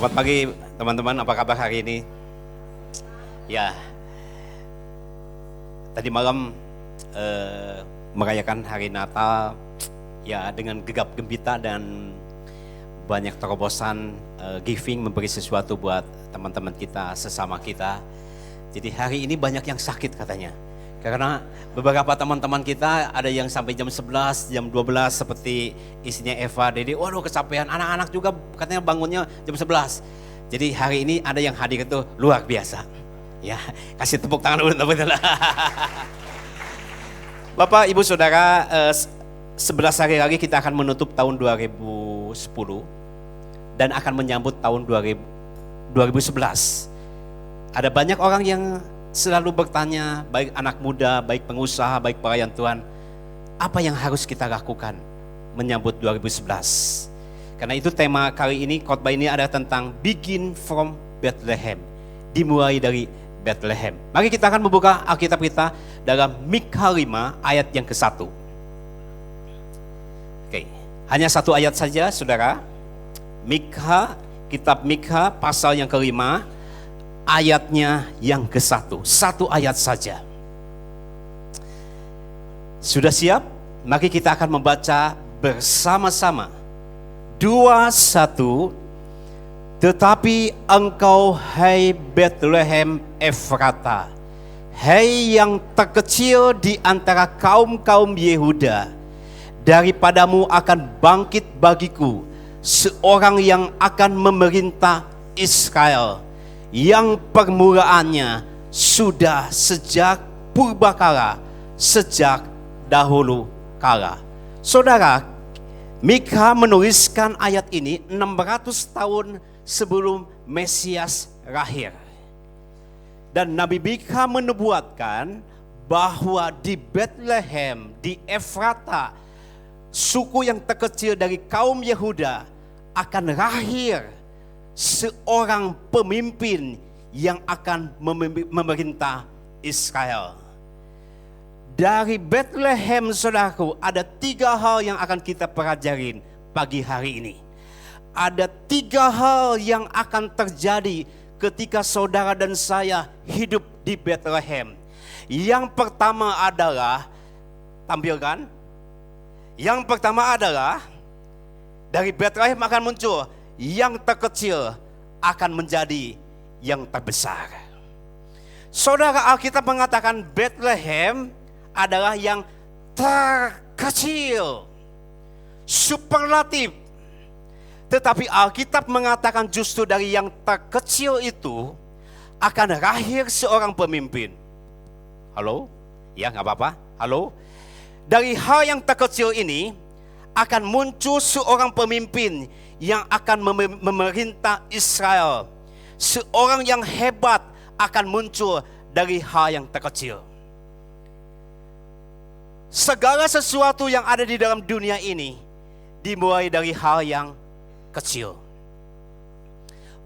Selamat pagi teman-teman, apa kabar hari ini? Ya, tadi malam merayakan hari Natal ya dengan gegap gempita dan banyak terobosan giving, memberi sesuatu buat teman-teman kita, sesama kita. Jadi hari ini banyak yang sakit katanya. Karena beberapa teman-teman kita ada yang sampai jam 11, jam 12 seperti istrinya Eva, Dede, waduh kecapean, anak-anak juga katanya bangunnya jam 11. Jadi hari ini ada yang hadir itu luar biasa. Ya, kasih tepuk tangan dulu teman-teman. Bapak, Ibu, Saudara, 11 hari lagi kita akan menutup tahun 2010 dan akan menyambut tahun 2011. Ada banyak orang yang selalu bertanya, baik anak muda, baik pengusaha, baik pelayan Tuhan, apa yang harus kita lakukan menyambut 2011? Karena itu tema kali ini, khotbah ini ada tentang Begin from Bethlehem, dimulai dari Bethlehem. Mari kita akan membuka Alkitab kita dalam Mikha 5 ayat yang ke-1. Oke, hanya satu ayat saja saudara. Mikha, kitab Mikha pasal yang ke-5, ayatnya yang ke-1, satu ayat saja. Sudah siap? Mari kita akan membaca bersama-sama. 2-1. Tetapi engkau, hai Bethlehem Efrata, hai yang terkecil di antara kaum-kaum Yehuda, daripadamu akan bangkit bagiku seorang yang akan memerintah Israel, yang permulaannya sudah sejak purbakala, sejak dahulu kala. Saudara, Mikha menuliskan ayat ini 600 tahun sebelum Mesias lahir. Dan Nabi Mikha menubuatkan bahwa di Bethlehem, di Efrata, suku yang terkecil dari kaum Yehuda, akan lahir seorang pemimpin yang akan memerintah Israel. Dari Bethlehem, saudaraku, ada 3 hal yang akan kita pelajarin pagi hari ini. Ada 3 hal yang akan terjadi ketika saudara dan saya hidup di Bethlehem. Yang pertama adalah, tampilkan. Yang pertama adalah, dari Bethlehem akan muncul yang terkecil akan menjadi yang terbesar. Saudara, Alkitab mengatakan Bethlehem adalah yang terkecil, superlatif. Tetapi Alkitab mengatakan justru dari yang terkecil itu akan lahir seorang pemimpin. Halo? Ya, nggak apa-apa. Halo? Dari hal yang terkecil ini akan muncul seorang pemimpin yang akan memerintah Israel. Seorang yang hebat akan muncul dari hal yang terkecil. Segala sesuatu yang ada di dalam dunia ini dimulai dari hal yang kecil.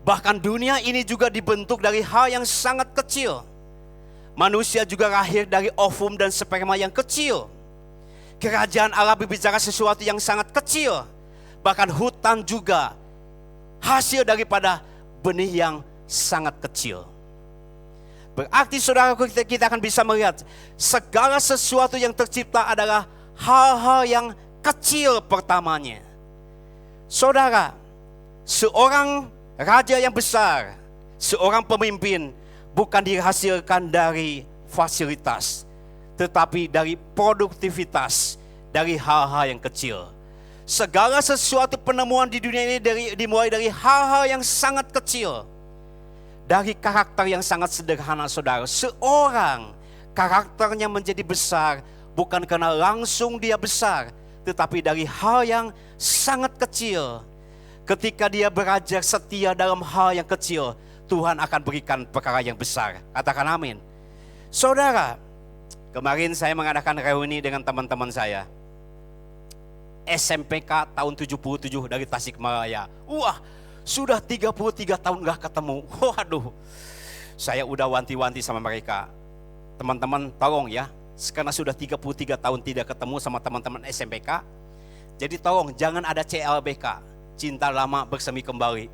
Bahkan dunia ini juga dibentuk dari hal yang sangat kecil. Manusia juga lahir dari ovum dan sperma yang kecil. Kerajaan Allah berbicara sesuatu yang sangat kecil. Bahkan hutan juga hasil daripada benih yang sangat kecil. Berarti saudara, kita akan bisa melihat segala sesuatu yang tercipta adalah hal-hal yang kecil pertamanya. Saudara, seorang raja yang besar, seorang pemimpin bukan dihasilkan dari fasilitas, tetapi dari produktivitas, dari hal-hal yang kecil. Segala sesuatu penemuan di dunia ini dimulai dari hal-hal yang sangat kecil. Dari karakter yang sangat sederhana, saudara. Seorang karakternya menjadi besar bukan karena langsung dia besar, tetapi dari hal yang sangat kecil. Ketika dia belajar setia dalam hal yang kecil, Tuhan akan berikan perkara yang besar. Katakan amin. Saudara, kemarin saya mengadakan reuni dengan teman-teman saya. SMPK tahun 77 dari Tasikmalaya. Wah, sudah 33 tahun gak ketemu. Waduh, saya udah wanti-wanti sama mereka. Teman-teman tolong ya, karena sudah 33 tahun tidak ketemu sama teman-teman SMPK. Jadi tolong jangan ada CLBK, cinta lama bersemi kembali.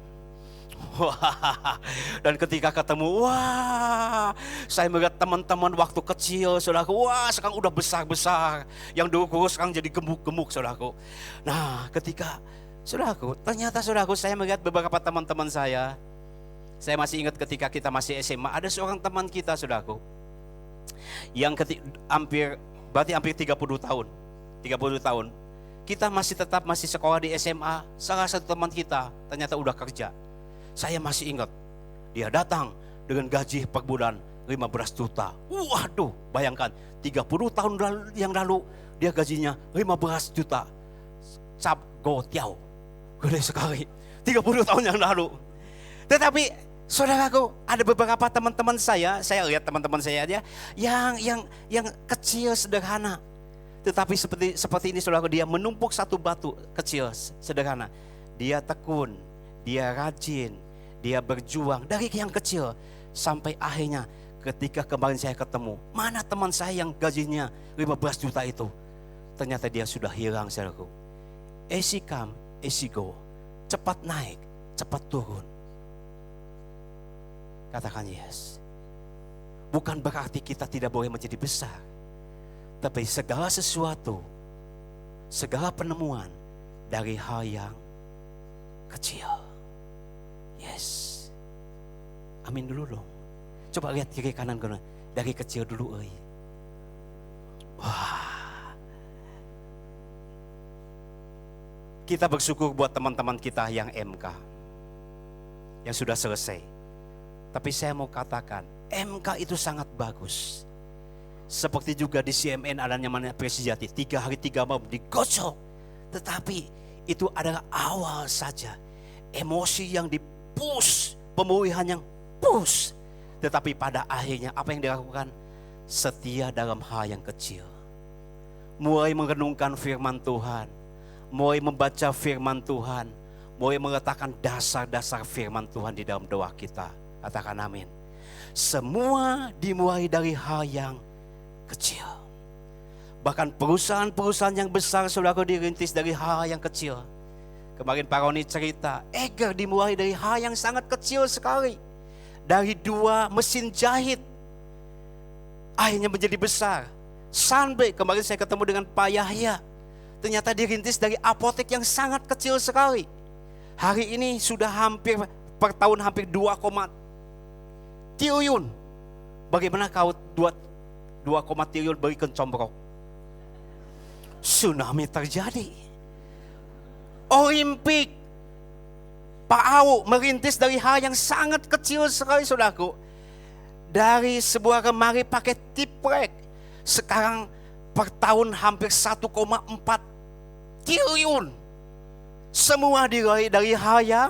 Wah, dan ketika ketemu, wah, saya melihat teman-teman waktu kecil, saudaraku, wah, sekarang udah besar-besar. Yang dulu kurus sekarang jadi gemuk-gemuk, saudaraku. Nah, ketika, saudaraku, ternyata saudaraku, saya melihat beberapa teman-teman saya. Saya masih ingat ketika kita masih SMA, ada seorang teman kita, saudaraku, yang berarti hampir 30 tahun. 30 tahun. Kita masih sekolah di SMA, salah satu teman kita ternyata udah kerja. Saya masih ingat, dia datang dengan gaji per bulan 15 juta. Waduh, bayangkan 30 tahun yang lalu dia gajinya 15 juta. Cap gotiao, gede sekali. 30 tahun yang lalu. Tetapi saudaraku, ada beberapa teman-teman saya lihat teman-teman saya aja yang kecil sederhana. Tetapi seperti ini saudaraku, dia menumpuk satu batu kecil sederhana. Dia tekun, dia rajin, dia berjuang dari yang kecil sampai akhirnya ketika kemarin saya ketemu, mana teman saya yang gajinya 15 juta itu? Ternyata dia sudah hilang, saudaraku. Easy come, easy go. Cepat naik, cepat turun. Katakan yes. Bukan berarti kita tidak boleh menjadi besar. Tapi segala sesuatu, segala penemuan dari hal yang kecil. Yes. Amin dulu dong. Coba lihat kiri kanan kanan. Dari kecil dulu. Wah. Kita bersyukur buat teman-teman kita yang MK. Yang sudah selesai. Tapi saya mau katakan, MK itu sangat bagus. Seperti juga di CMN ada namanya Presijati. 3 hari 3 malam digosok. Tetapi itu adalah awal saja. Emosi yang push, pemulihan yang push. Tetapi pada akhirnya apa yang dilakukan? Setia dalam hal yang kecil. Mulai merenungkan firman Tuhan, mulai membaca firman Tuhan, mulai meletakkan dasar-dasar firman Tuhan di dalam doa kita. Katakan amin. Semua dimulai dari hal yang kecil. Bahkan perusahaan-perusahaan yang besar saudaraku dirintis dari hal yang kecil. Kemarin Pak Roni cerita, Eger dimulai dari hal yang sangat kecil sekali. Dari 2 mesin jahit. Akhirnya menjadi besar. Sampai kemarin saya ketemu dengan Pak Yahya. Ternyata dirintis dari apotek yang sangat kecil sekali. Hari ini sudah hampir per tahun hampir 2, triliun. Bagaimana kau 2, triliun berikan combrok? Tsunami terjadi. Olimpik, Pak Au merintis dari hal yang sangat kecil sekali, saudaraku. Dari sebuah lemari pakai tiprek, sekarang per tahun hampir 1,4 triliun. Semua dimulai dari hal yang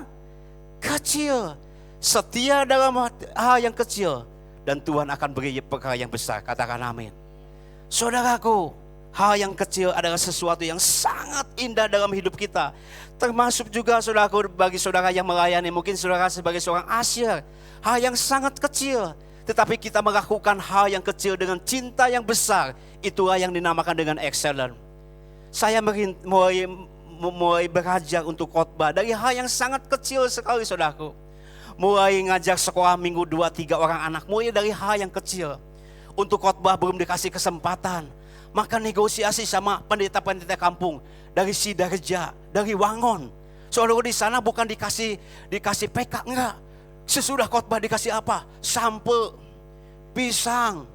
kecil. Setia dalam hal yang kecil, dan Tuhan akan beri perkara yang besar. Katakan amin. Saudaraku, hal yang kecil adalah sesuatu yang sangat indah dalam hidup kita. Termasuk juga saudaraku bagi saudara yang melayani. Mungkin saudara sebagai seorang asyir. Hal yang sangat kecil. Tetapi kita melakukan hal yang kecil dengan cinta yang besar. Itulah yang dinamakan dengan excellent. Saya mulai belajar untuk khotbah dari hal yang sangat kecil sekali, saudaraku. Mulai ngajak sekolah minggu 2-3 orang anak. Mulai dari hal yang kecil. Untuk khotbah belum dikasih kesempatan. Maka negosiasi sama pendeta-pendeta kampung dari Sidarja, dari Wangon. Saudara di sana bukan dikasih PK, enggak. Sesudah khotbah dikasih apa? Sampel, pisang,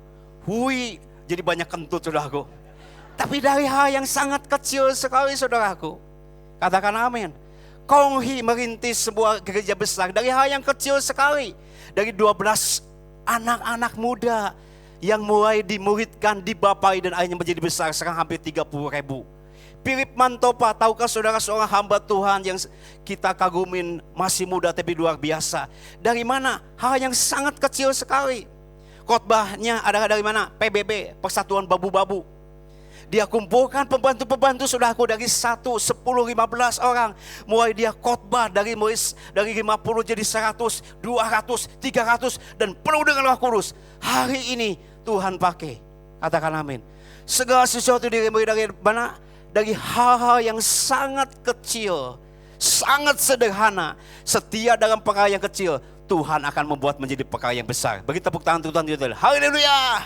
hui. Jadi banyak kentut, saudaraku. Tapi dari hal yang sangat kecil sekali, saudaraku. Katakan amin. Konghi merintis sebuah gereja besar dari hal yang kecil sekali. Dari 12 anak-anak muda yang mulai dimuridkan, dibapai dan akhirnya menjadi besar. Sekarang hampir 30.000. Philip Mantopa, tahukah saudara seorang hamba Tuhan yang kita kagumin, masih muda tapi luar biasa. Dari mana? Hal yang sangat kecil sekali. Khotbahnya adalah dari mana? PBB, Persatuan Babu-Babu. Dia kumpulkan pembantu-pembantu saudaraku dari 1, 10, 15 orang. Mulai dia khotbah dari 50 jadi 100, 200, 300 dan penuh dengan Roh Kudus. Hari ini Tuhan pakai. Katakan amin. Segala sesuatu dimulai dari mana? Dari hal-hal yang sangat kecil. sangat sederhana, setia dalam perkara yang kecil, Tuhan akan membuat menjadi perkara yang besar. Beri tepuk tangan untuk Tuhan. Haleluya.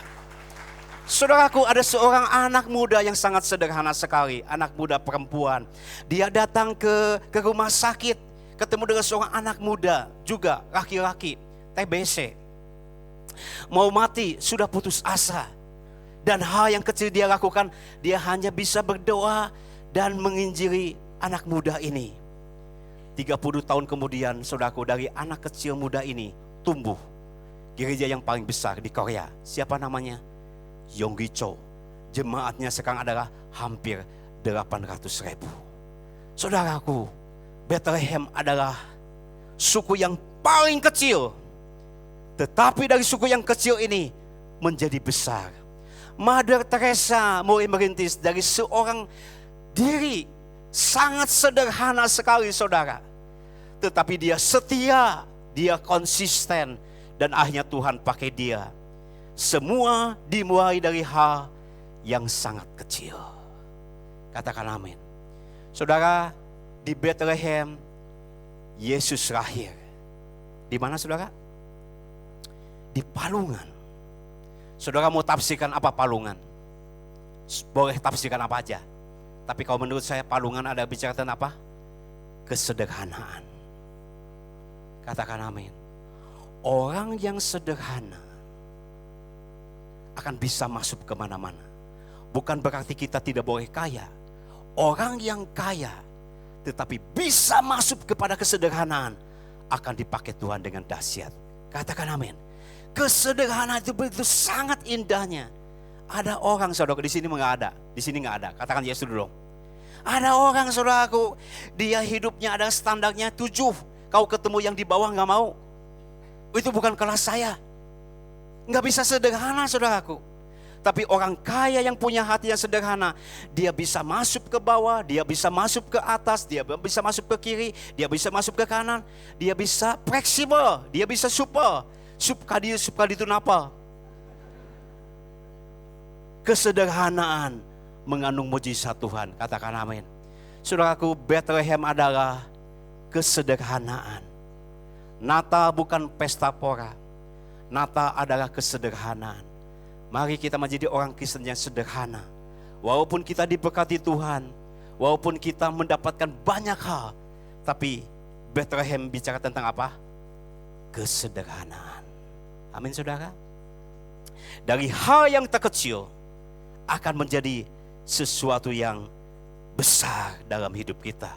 Saudaraku, ada seorang anak muda yang sangat sederhana sekali. Anak muda perempuan. Dia datang ke rumah sakit, ketemu dengan seorang anak muda juga laki-laki, TBC. Mau mati, sudah putus asa. Dan hal yang kecil dia lakukan, dia hanya bisa berdoa dan menginjili anak muda ini. 30 tahun kemudian, saudaraku, dari anak kecil muda ini tumbuh gereja yang paling besar di Korea. Siapa namanya? Yonggi Cho. Jemaatnya sekarang adalah hampir 800.000. Saudaraku, Bethlehem adalah suku yang paling kecil, tetapi dari suku yang kecil ini menjadi besar. Mother Teresa mulai merintis dari seorang diri sangat sederhana sekali, saudara. Tetapi dia setia, dia konsisten, dan akhirnya Tuhan pakai dia. Semua dimulai dari hal yang sangat kecil. Katakan amin. Saudara, di Bethlehem Yesus lahir. Di mana, saudara? Di palungan. Saudara mau tafsirkan apa palungan? Boleh tafsirkan apa aja. Tapi kalau menurut saya palungan ada bicara tentang apa? Kesederhanaan. Katakan amin. Orang yang sederhana akan bisa masuk kemana-mana. Bukan berarti kita tidak boleh kaya. Orang yang kaya tetapi bisa masuk kepada kesederhanaan akan dipakai Tuhan dengan dahsyat. Katakan amin. Kesederhanaan itu begitu sangat indahnya. Ada orang, saudara, di sini nggak ada. Di sini nggak ada. Katakan Yesus dulu. Ada orang, saudaraku, dia hidupnya ada standarnya 7. Kau ketemu yang di bawah nggak mau. Itu bukan kelas saya. Nggak bisa sederhana, saudaraku. Tapi orang kaya yang punya hati yang sederhana, dia bisa masuk ke bawah, dia bisa masuk ke atas, dia bisa masuk ke kiri, dia bisa masuk ke kanan, dia bisa fleksibel, dia bisa super. Subkadi itu apa? Kesederhanaan mengandung mujizat Tuhan. Katakan amin. Saudaraku, Bethlehem adalah kesederhanaan. Natal bukan pesta pora. Natal adalah kesederhanaan. Mari kita menjadi orang Kristen yang sederhana. Walaupun kita diberkati Tuhan, walaupun kita mendapatkan banyak hal, tapi Bethlehem bicara tentang apa? Kesederhanaan. Amin, saudara. Dari hal yang terkecil akan menjadi sesuatu yang besar dalam hidup kita.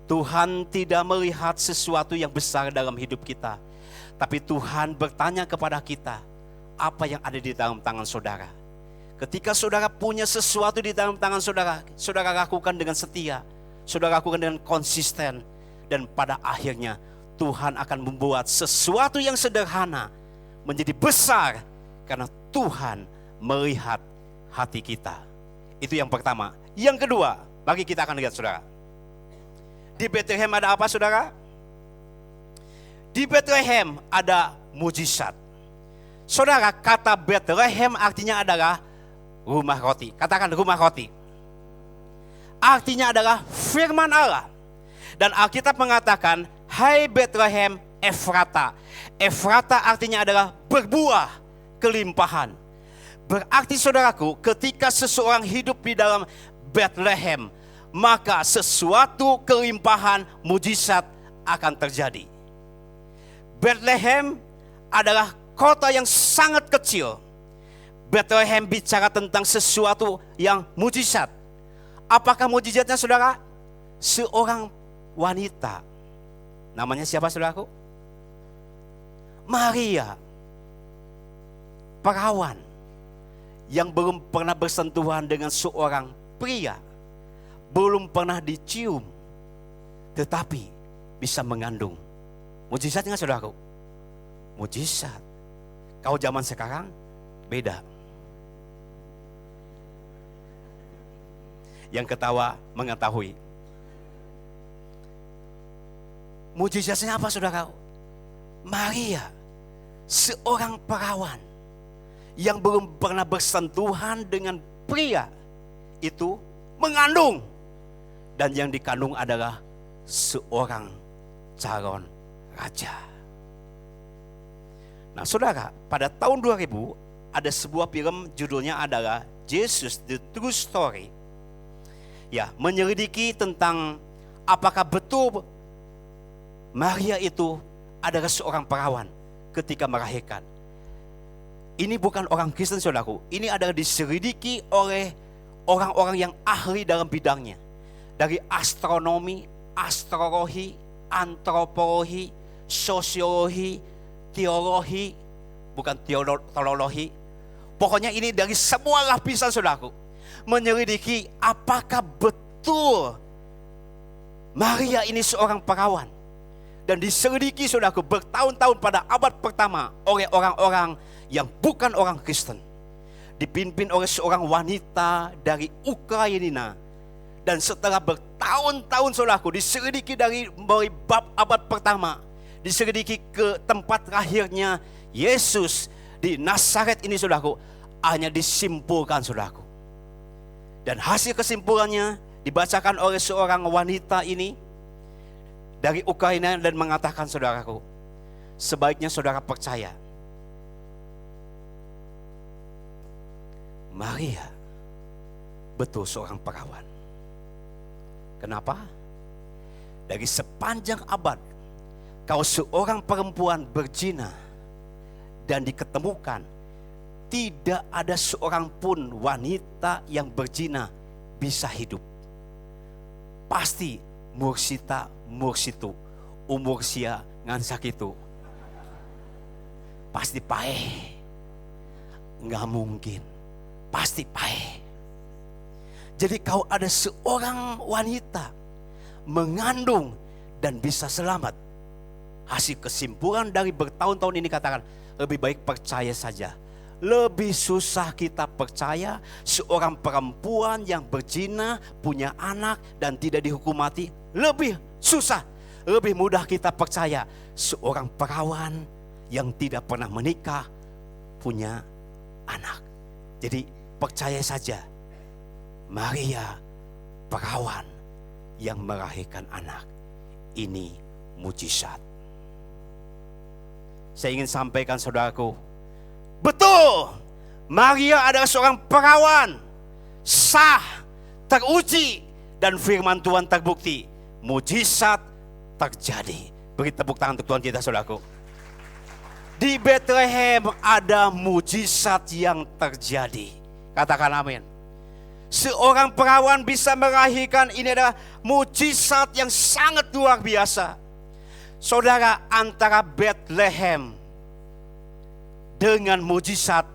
Tuhan tidak melihat sesuatu yang besar dalam hidup kita, tapi Tuhan bertanya kepada kita, apa yang ada di dalam tangan saudara? Ketika saudara punya sesuatu di dalam tangan saudara, saudara lakukan dengan setia, saudara lakukan dengan konsisten, dan pada akhirnya Tuhan akan membuat sesuatu yang sederhana menjadi besar karena Tuhan melihat hati kita. Itu yang pertama. Yang kedua, bagi kita akan lihat, saudara. Di Bethlehem ada apa, saudara? Di Bethlehem ada mujizat. Saudara, kata Bethlehem artinya adalah rumah roti. Katakan rumah roti. Artinya adalah firman Allah. Dan Alkitab mengatakan, hai Bethlehem Efrata. Efrata artinya adalah berbuah kelimpahan. Berarti, saudaraku, ketika seseorang hidup di dalam Bethlehem, maka sesuatu kelimpahan mujizat akan terjadi. Bethlehem adalah kota yang sangat kecil. Bethlehem bicara tentang sesuatu yang mujizat. Apakah mujizatnya, saudara? Seorang wanita. Namanya siapa, saudaraku? Maria. Perawan yang belum pernah bersentuhan dengan seorang pria, belum pernah dicium, tetapi bisa mengandung. Mujizatnya, saudaraku? Mujizat. Kau zaman sekarang beda. Yang ketawa mengetahui. Mujizatnya apa, saudara? Maria, seorang perawan yang belum pernah bersentuhan dengan pria, itu mengandung. Dan yang dikandung adalah seorang calon raja. Nah saudara, pada tahun 2000 ada sebuah film judulnya adalah Jesus The True Story. Ya, menyelidiki tentang apakah betul Maria itu adalah seorang perawan ketika melahirkan. Ini bukan orang Kristen saudaraku, ini adalah diselidiki oleh orang-orang yang ahli dalam bidangnya. Dari astronomi, astrologi, antropologi, sosiologi, teologi, bukan teologi. Pokoknya ini dari semua lapisan saudaraku, menyelidiki apakah betul Maria ini seorang perawan. Dan diselidiki saudaraku bertahun-tahun pada abad pertama oleh orang-orang yang bukan orang Kristen, dipimpin oleh seorang wanita dari Ukraina. Dan setelah bertahun-tahun saudaraku diselidiki dari mulai bab abad pertama, diselidiki ke tempat lahirnya Yesus di Nazaret ini saudaraku, hanya disimpulkan saudaraku. Dan hasil kesimpulannya dibacakan oleh seorang wanita ini dari Ukraina dan mengatakan saudaraku, sebaiknya saudara percaya Maria betul seorang perawan. Kenapa? Dari sepanjang abad, kalau seorang perempuan berzina dan diketemukan, tidak ada seorang pun wanita yang berzina bisa hidup. Pasti mursita mursitu, umur sia ngan sakitu. Pasti paeh. Nggak mungkin. Pasti paeh. Jadi kalau ada seorang wanita mengandung dan bisa selamat, hasil kesimpulan dari bertahun-tahun ini katakan, lebih baik percaya saja. Lebih susah kita percaya seorang perempuan yang berzina, punya anak dan tidak dihukum mati. Lebih susah, lebih mudah kita percaya seorang perawan yang tidak pernah menikah, punya anak. Jadi percaya saja, Maria perawan yang melahirkan anak. Ini mujizat. Saya ingin sampaikan saudaraku, betul, Maria adalah seorang perawan, sah, teruji, dan firman Tuhan terbukti. Mujizat terjadi. Beri tepuk tangan untuk Tuhan kita saudaraku. Di Bethlehem ada mujizat yang terjadi. Katakan amin. Seorang perawan bisa melahirkan, ini adalah mujizat yang sangat luar biasa. Saudara, antara Bethlehem dengan mujizat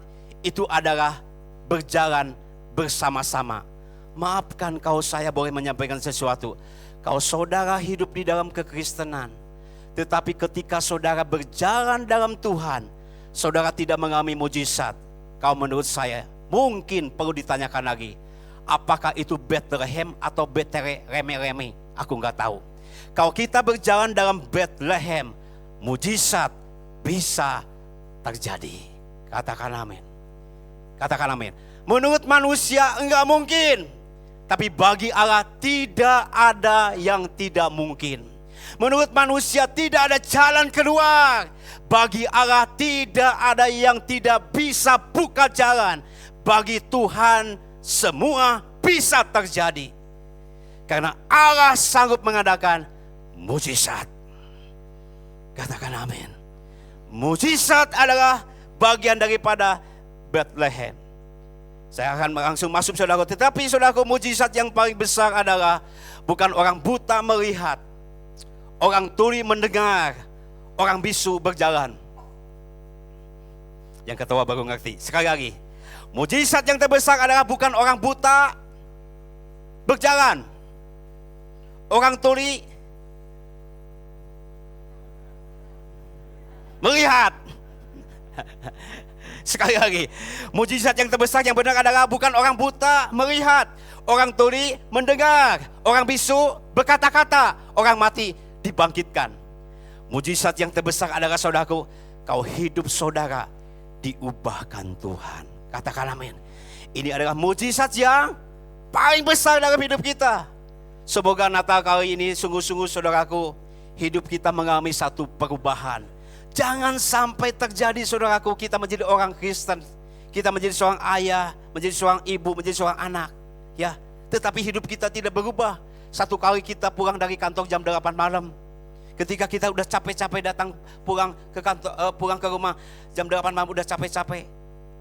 itu adalah berjalan bersama-sama. Maafkan kalau saya boleh menyampaikan sesuatu. Kalau saudara hidup di dalam kekristenan, tetapi ketika saudara berjalan dalam Tuhan, saudara tidak mengalami mujizat, kalau menurut saya mungkin perlu ditanyakan lagi, apakah itu Bethlehem atau Bethlehem? Aku nggak tahu. Kalau kita berjalan dalam Bethlehem, mujizat bisa terjadi. Katakan amin. Katakan amin. Menurut manusia enggak mungkin, tapi bagi Allah tidak ada yang tidak mungkin. Menurut manusia tidak ada jalan keluar, bagi Allah tidak ada yang tidak bisa buka jalan. Bagi Tuhan semua bisa terjadi. Karena Allah sanggup mengadakan mujizat. Katakan amin. Mujizat adalah bagian daripada Bethlehem. Saya akan langsung masuk saudaraku. Tetapi saudaraku, mujizat yang paling besar adalah bukan orang buta melihat, orang tuli mendengar, orang bisu berjalan. Yang ketawa baru ngerti. Sekali lagi, mujizat yang terbesar adalah bukan orang buta berjalan, orang tuli melihat. Sekali lagi, mujizat yang terbesar yang benar adalah bukan orang buta melihat, orang tuli mendengar, orang bisu berkata-kata, orang mati dibangkitkan. Mujizat yang terbesar adalah saudaraku, kau hidup saudara diubahkan Tuhan. Katakan amin. Ini adalah mujizat yang paling besar dalam hidup kita. Semoga Natal kali ini sungguh-sungguh saudaraku, hidup kita mengalami satu perubahan. Jangan sampai terjadi saudaraku, kita menjadi orang Kristen, kita menjadi seorang ayah, menjadi seorang ibu, menjadi seorang anak, ya. Tetapi hidup kita tidak berubah. Satu kali kita pulang dari kantor jam 8 malam, ketika kita udah capek-capek datang pulang ke kantor, pulang ke rumah jam 8 malam udah capek-capek,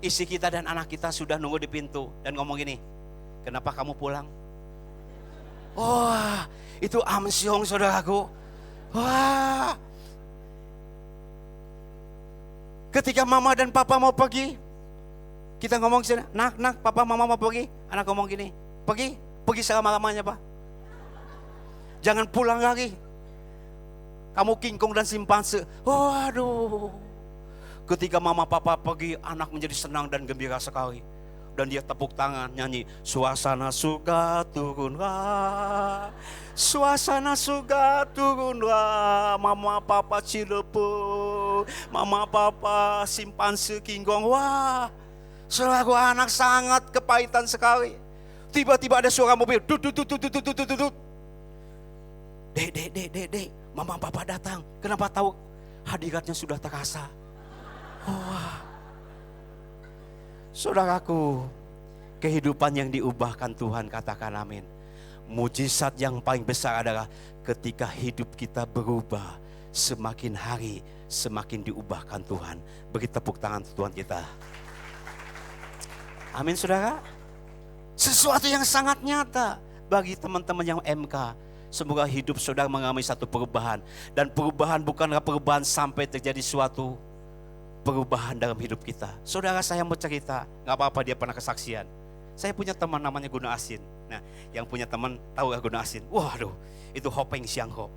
istri kita dan anak kita sudah nunggu di pintu dan ngomong gini, kenapa kamu pulang? Wah, itu amsyong saudaraku. Wah, ketika mama dan papa mau pergi, kita ngomong sana, nak, papa mama mau pergi. Anak ngomong gini, pergi selama-lamanya pak. Jangan pulang lagi. Kamu kingkong dan simpanse. Waduh. Ketika mama papa pergi, anak menjadi senang dan gembira sekali. Dan dia tepuk tangan nyanyi, suasana surga turunlah, suasana surga turunlah, mama papa Cilepe, mama papa simpanse kinggong. Wah, selaku anak sangat kepahitan sekali. Tiba-tiba ada suara mobil, duduk. Dek, mama papa datang. Kenapa tahu? Hadiratnya sudah terasa. Wah. Saudaraku, kehidupan yang diubahkan Tuhan, katakan amin. Mujizat yang paling besar adalah ketika hidup kita berubah, semakin hari semakin diubahkan Tuhan. Beri tepuk tangan Tuhan kita. Amin saudara. Sesuatu yang sangat nyata bagi teman-teman yang MK. Semoga hidup saudara mengalami satu perubahan. Dan perubahan bukanlah perubahan sampai terjadi suatu perubahan dalam hidup kita. Saudara saya mau cerita, gak apa-apa dia pernah kesaksian. Saya punya teman namanya Guna Asin. Nah, yang punya teman tahu gak Guna Asin? Waduh, itu Hopeng Siang Hop.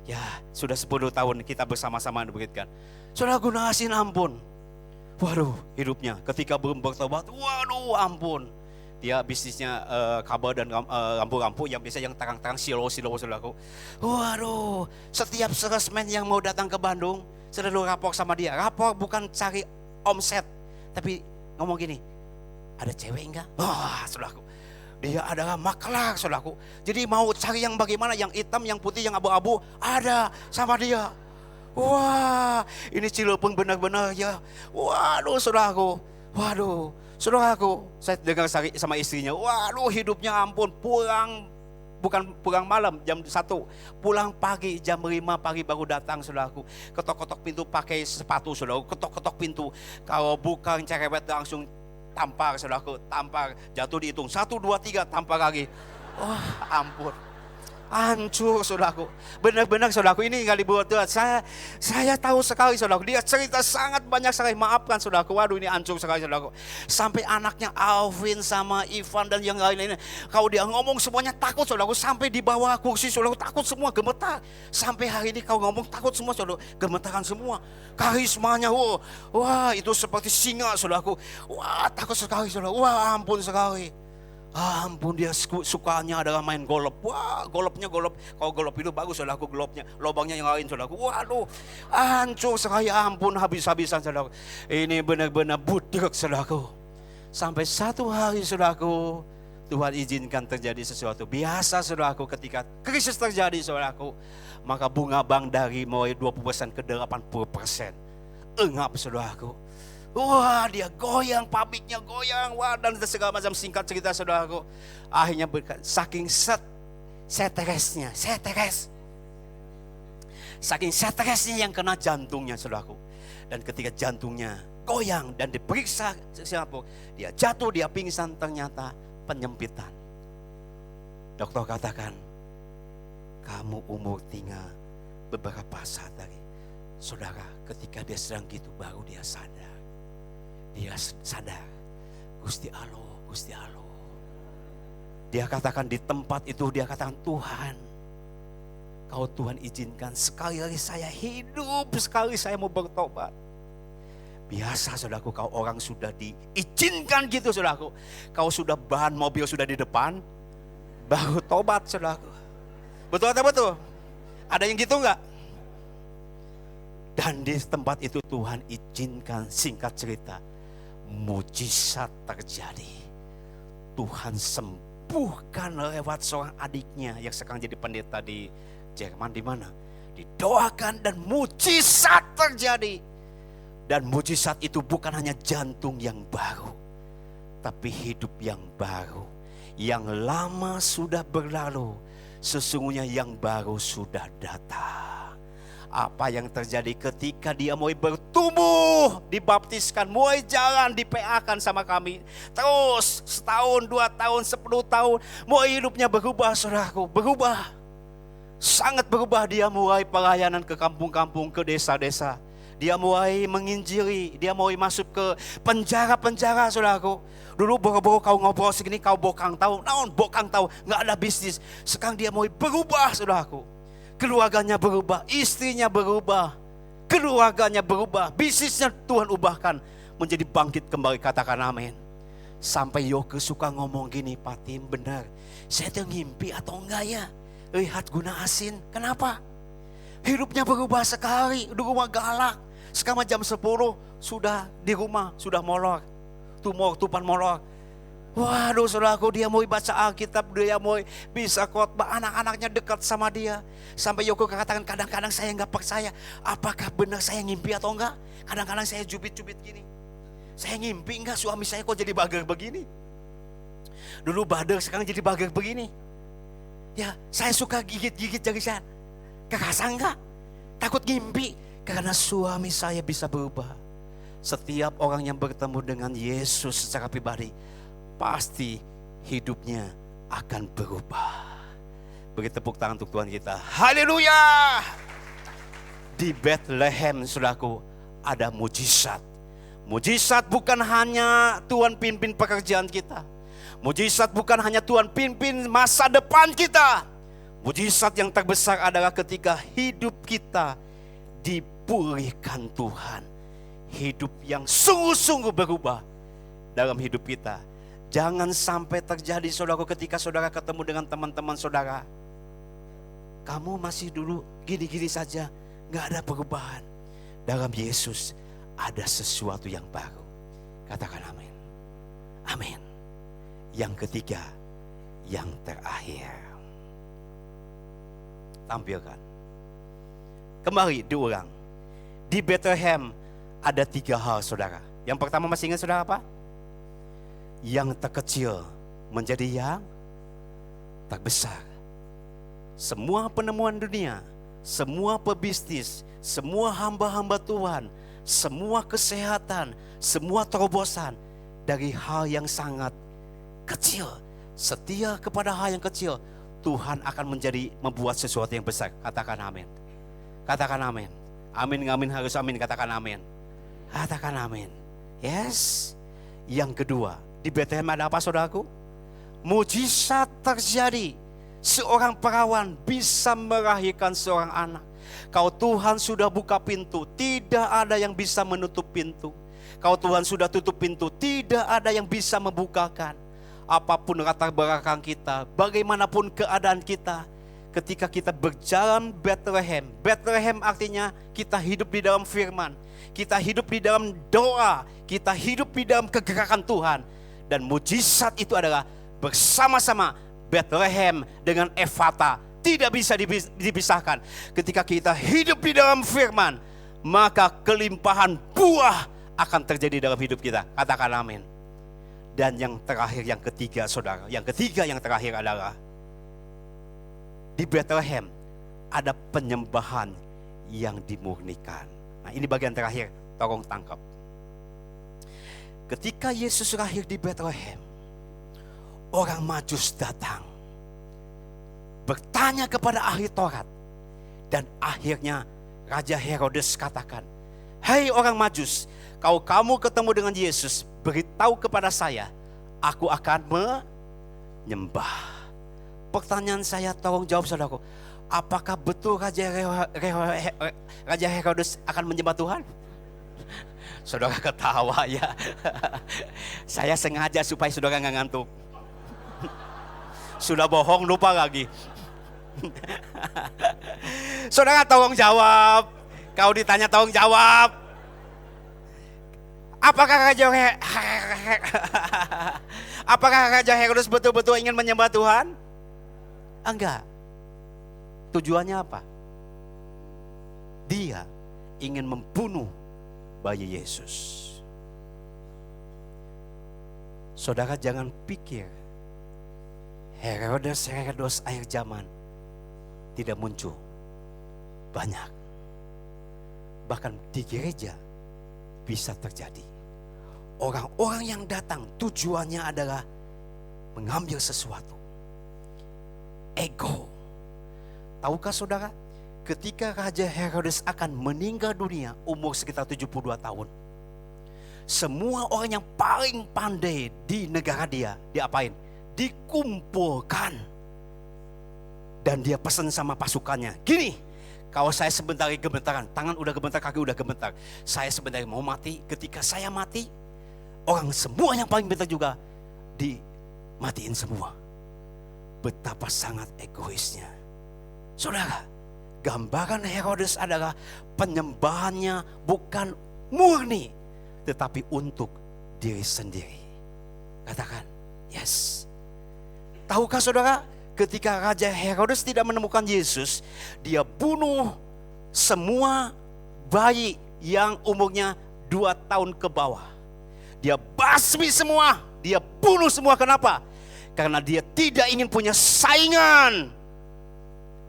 Ya, sudah 10 tahun kita bersama-sama kan. Saudara Guna Asin ampun. Waduh, hidupnya ketika belum bertobat, waduh ampun. Dia bisnisnya kabel dan lampu-lampu yang biasa yang terang-terang silo saudaraku. Waduh, setiap salesman yang mau datang ke Bandung selalu rapor sama dia. Rapor bukan cari omset, tapi ngomong gini, ada cewek enggak? Wah, saudaraku, dia adalah maklar, saudaraku. Jadi mau cari yang bagaimana, yang hitam, yang putih, yang abu-abu, ada sama dia. Wah, ini Cilepeng benar-benar ya. Waduh, saudaraku. Waduh, saudaraku, saya dengar sama istrinya. Waduh, hidupnya ampun, bukan pulang malam jam 1, pulang pagi jam 5 pagi baru datang saudaraku. Ketok-ketok pintu pakai sepatu saudaraku, ketok-ketok pintu. Kalau bukan cerewet langsung tampar saudaraku, tampar, jatuh dihitung 1, 2, 3 tampar lagi. Wah, ampun. Hancur saudaraku. Benar-benar saudaraku, ini kali buat Tuhan. Saya tahu sekali saudaraku. Dia cerita sangat banyak sekali. Maafkan saudaraku. Waduh, ini hancur sekali saudaraku. Sampai anaknya Alvin sama Ivan dan yang lain-lainnya. Kalau dia ngomong semuanya takut saudaraku. Sampai di bawah kursi saudaraku takut semua, gemetar. Sampai hari ini kau ngomong takut semua saudaraku. Gemetaran semua. Karismanya, wah itu seperti singa saudaraku. Wah takut sekali saudaraku. Wah ampun sekali. Ampun, dia sukanya adalah main golop. Wah, golopnya golop. Kalau golop itu bagus saudaraku, golopnya. Lubangnya yang lain saudaraku. Waduh, hancur sekali. Ampun, habis-habisan saudaraku. Ini benar-benar budek saudaraku. Sampai satu hari saudaraku, Tuhan izinkan terjadi sesuatu. Biasa saudaraku, ketika krisis terjadi saudaraku, maka bunga bank dari mulai 20% ke 80%. Engap saudaraku. Wah, dia goyang, pabriknya goyang, wah, dan segala macam. Singkat cerita saudaraku, akhirnya saking stresnya, saking stresnya yang kena jantungnya saudaraku. Dan ketika jantungnya goyang dan diperiksa siapa, dia jatuh, dia pingsan, ternyata penyempitan. Dokter katakan, kamu umur tinggal beberapa saat lagi. Saudara, ketika dia sedang gitu baru dia sadar. Dia sadar, Gusti Allah. Dia katakan di tempat itu, dia katakan, Tuhan, kalau Tuhan izinkan sekali lagi saya hidup, sekali saya mau bertobat. Biasa saudaraku, kalau orang sudah diizinkan gitu saudaraku, kalau sudah bahan mobil sudah di depan, baru tobat saudaraku. Betul atau betul? Ada yang gitu enggak? Dan di tempat itu Tuhan izinkan, singkat cerita, mujizat terjadi. Tuhan disembuhkan lewat seorang adiknya yang sekarang jadi pendeta di Jerman. Di mana? Didoakan dan mujizat terjadi. Dan mujizat itu bukan hanya jantung yang baru, tapi hidup yang baru. Yang lama sudah berlalu, sesungguhnya yang baru sudah datang. Apa yang terjadi ketika dia mulai bertumbuh, dibaptiskan, mulai jalan, di-PA-kan sama kami. Terus setahun, 2 tahun, 10 tahun, mulai hidupnya berubah, saudaraku, berubah. Sangat berubah. Dia mulai pelayanan ke kampung-kampung, ke desa-desa. Dia mulai menginjili, dia mulai masuk ke penjara-penjara, saudaraku. Dulu boro-boro kau ngobrol segini, kau bokang tahu, naon bokang tahu, nggak ada bisnis. Sekarang dia mulai berubah, saudaraku. Keluarganya berubah, istrinya berubah, keluarganya berubah, bisnisnya Tuhan ubahkan menjadi bangkit kembali. Katakan amin. Sampai Yoke suka ngomong gini, Pak Tim, benar, saya tuh ngimpi atau enggak ya lihat guna asin. Kenapa? Hidupnya berubah sekali. Dulu rumah galak, sekarang jam 10 sudah di rumah, sudah molor, tumor, tupan molor. Waduh, saudaraku, dia mau baca Alkitab, dia mau bisa khotbah, anak-anaknya dekat sama dia. Sampai Yoko katakan, kadang-kadang saya nggak percaya, apakah benar saya ngimpi atau enggak. Kadang-kadang saya jubit-jubit gini, saya ngimpi enggak, suami saya kok jadi bager begini. Dulu bader, sekarang jadi bager begini. Ya, saya suka gigit-gigit jari saya, kerasa enggak? Takut ngimpi, karena suami saya bisa berubah. Setiap orang yang bertemu dengan Yesus secara pribadi, pasti hidupnya akan berubah. Beri tepuk tangan untuk Tuhan kita. Haleluya. Di Bethlehem, saudaraku, ada mujizat. Mujizat bukan hanya Tuhan pimpin pekerjaan kita. Mujizat bukan hanya Tuhan pimpin masa depan kita. Mujizat yang terbesar adalah ketika hidup kita dipulihkan Tuhan. Hidup yang sungguh-sungguh berubah dalam hidup kita. Jangan sampai terjadi, saudara, ketika saudara ketemu dengan teman-teman saudara, kamu masih dulu gini-gini saja, gak ada perubahan. Dalam Yesus ada sesuatu yang baru. Katakan amin. Amin. Yang ketiga, yang terakhir. Tampilkan. Kembali diulang. Di Bethlehem ada 3 hal, saudara. Yang pertama, masih ingat saudara apa? Yang terkecil menjadi yang terbesar. Semua penemuan dunia, semua pebisnis, semua hamba-hamba Tuhan, semua kesehatan, semua terobosan dari hal yang sangat kecil. Setia kepada hal yang kecil, Tuhan akan membuat sesuatu yang besar. Katakan amin. Katakan amin. Amin, amin, harus amin. Katakan amin. Katakan amin. Yes. Yang kedua, di Bethlehem ada apa, saudaraku? Mujizat terjadi. Seorang perawan bisa melahirkan seorang anak. Kalau Tuhan sudah buka pintu, tidak ada yang bisa menutup pintu. Kalau Tuhan sudah tutup pintu, tidak ada yang bisa membukakan. Apapun latar belakang kita, bagaimanapun keadaan kita, ketika kita berjalan Bethlehem. Bethlehem artinya kita hidup di dalam firman, kita hidup di dalam doa, kita hidup di dalam kegerakan Tuhan. Dan mujizat itu adalah bersama-sama Bethlehem dengan Efata. Tidak bisa dipisahkan. Ketika kita hidup di dalam firman, maka kelimpahan buah akan terjadi dalam hidup kita. Katakan amin. Dan yang terakhir, yang ketiga, saudara. Yang ketiga, yang terakhir adalah di Bethlehem ada penyembahan yang dimurnikan. Nah, ini bagian terakhir, tolong tangkap. Ketika Yesus lahir di Bethlehem, orang Majus datang bertanya kepada ahli Taurat, dan akhirnya Raja Herodes katakan, "Hei orang Majus, kalau kamu ketemu dengan Yesus, beritahu kepada saya, aku akan menyembah." Pertanyaan saya, tolong jawab, saudaraku, apakah betul Raja Herodes akan menyembah Tuhan? Saudara ketawa ya. Saya sengaja supaya saudara nggak ngantuk. Sudah bohong, lupa lagi. Saudara tolong jawab. Kau ditanya tolong jawab. Apakah Raja Herodes betul-betul ingin menyembah Tuhan? Enggak. Tujuannya apa? Dia ingin membunuh bayi Yesus. Saudara jangan pikir Herodes akhir zaman tidak muncul. Banyak. Bahkan di gereja bisa terjadi. Orang-orang yang datang tujuannya adalah mengambil sesuatu. Ego. Tahukah saudara, ketika Raja Herodes akan meninggal dunia umur sekitar 72 tahun. Semua orang yang paling pandai di negara dia, diapain? Dikumpulkan. Dan dia pesan sama pasukannya, gini, kalau saya sebentar gemetaran, tangan udah gemetar, kaki udah gemetar, saya sebentar mau mati, ketika saya mati, orang semua yang paling pintar juga dimatiin semua. Betapa sangat egoisnya. Saudara, gambaran Herodes adalah penyembahannya bukan murni, tetapi untuk diri sendiri. Katakan, yes. Tahukah saudara, ketika Raja Herodes tidak menemukan Yesus, dia bunuh semua bayi yang umurnya 2 tahun ke bawah. Dia basmi semua, dia bunuh semua. Kenapa? Karena dia tidak ingin punya saingan,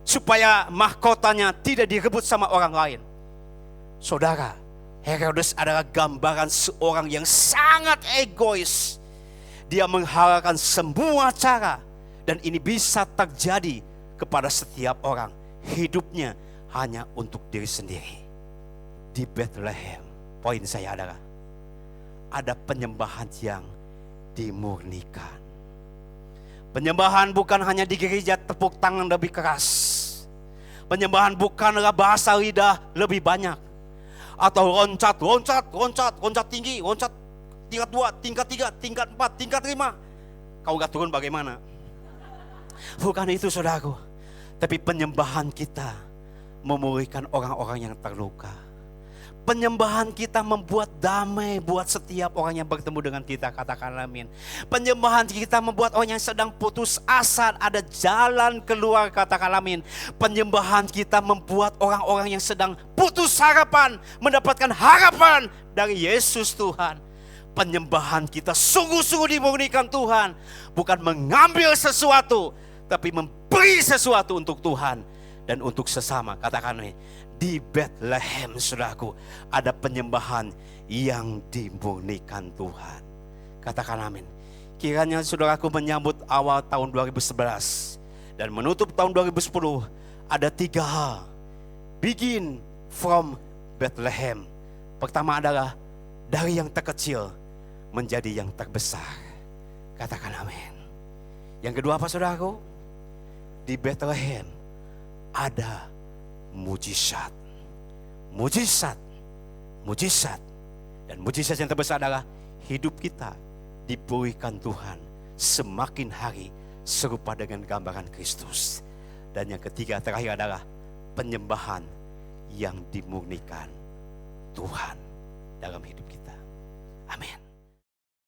supaya mahkotanya tidak direbut sama orang lain. Saudara, Herodes adalah gambaran seorang yang sangat egois. Dia menghalalkan semua cara. Dan ini bisa terjadi kepada setiap orang. Hidupnya hanya untuk diri sendiri. Di Bethlehem, poin saya adalah ada penyembahan yang dimurnikan. Penyembahan bukan hanya di gereja tepuk tangan lebih keras. Penyembahan bukanlah bahasa lidah lebih banyak. Atau loncat tinggi, loncat tingkat 2, tingkat 3, tingkat 4, tingkat 5. Kau gak turun bagaimana? Bukan itu saudaraku. Tapi penyembahan kita memulihkan orang-orang yang terluka. Penyembahan kita membuat damai buat setiap orang yang bertemu dengan kita. Katakan amin. Penyembahan kita membuat orang yang sedang putus asa ada jalan keluar. Katakan amin. Penyembahan kita membuat orang-orang yang sedang putus harapan mendapatkan harapan dari Yesus Tuhan. Penyembahan kita sungguh-sungguh dimurnikan Tuhan. Bukan mengambil sesuatu, tapi memberi sesuatu untuk Tuhan dan untuk sesama. Katakan amin. Di Bethlehem, saudaraku, ada penyembahan yang dimurnikan Tuhan. Katakan amin. Kiranya saudaraku menyambut awal tahun 2011 dan menutup tahun 2010, ada 3 hal. Begin from Bethlehem. Pertama adalah dari yang terkecil menjadi yang terbesar. Katakan amin. Yang kedua apa saudaraku? Di Bethlehem ada mujizat. Dan mujizat yang terbesar adalah hidup kita dipulihkan Tuhan semakin hari serupa dengan gambaran Kristus. Dan yang ketiga terakhir adalah penyembahan yang dimurnikan Tuhan dalam hidup kita. Amin.